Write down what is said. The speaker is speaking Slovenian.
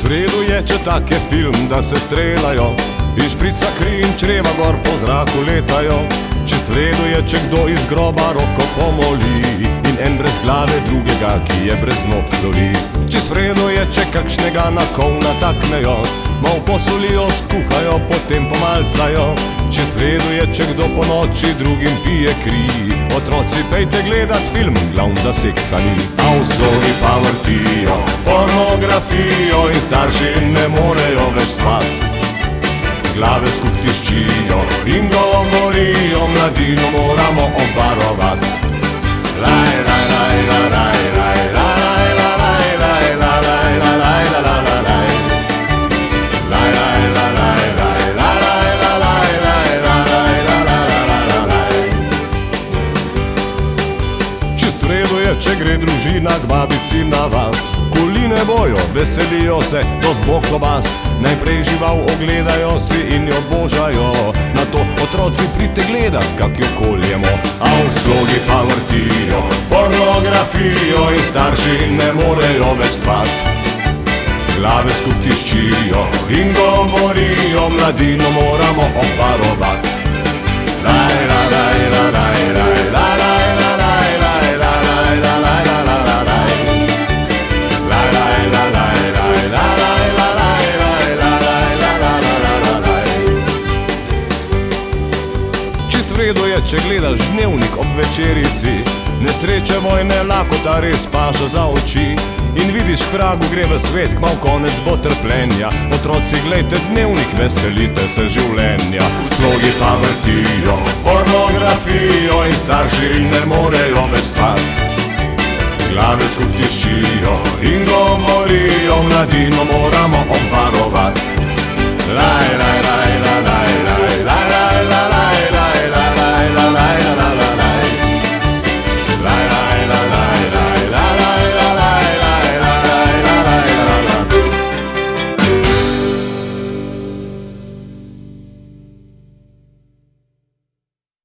Čisto v redu je, če tak je film, da se strelajo in šprica kri in čreva gor po zraku letajo. Čisto v redu je, če kdo iz groba roko pomoli in en brez glave drugega, ki je brez nog doli. Čisto v redu je, če kakšnega na kol nataknejo, mal posolijo, skuhajo, potem pomalcajo. Čisto v redu je, če kdo po noči drugim pije kri. Otroci, pejte gledat film, glavn da seksa ni. A v slogi pa vrtijo pornografijo in starši ne morejo več spat. Glave skup tiščijo in govorijo, mladino moramo obvarovat. Laj, laj, laj, laj, laj, laj, laj, laj, laj, laj, laj, laj, laj, laj, laj, laj, laj. Laj, laj, laj, laj, laj, laj, laj, laj, laj, laj, laj, laj, laj, laj. Čisto v redu je, če gre družina k babici na vas. Koline bojo, veselijo se, dost bo klobas. Najprej žival ogledajo si in jo božajo, nato otroci pridite gledat, kak jo koljemo. A v slogi pa vrtijo pornografijo in starši ne morejo več spat. Glave skup tiščijo in govorijo, mladino moramo obvarovat. Laj, laj, laj, laj, laj, laj, laj, laj, laj, laj, laj, laj, laj, laj, laj, laj, laj, laj. Laj, laj, laj, laj, laj, laj, laj, laj, laj, laj, laj, laj, laj, laj. Čisto v redu je, če gledaš dnevnik ob večerici, nesreče, vojne, lakota res paša za oči. In vidiš, k vragu gre v svet, kmav konec bo trpljenja. Otroci, glejte dnevnik, veselite se življenja. V slogi pa vrtijo pornografijo in starši ne morejo več spat. Glave skup tiščijo in govorijo, mladino moramo obvarovat.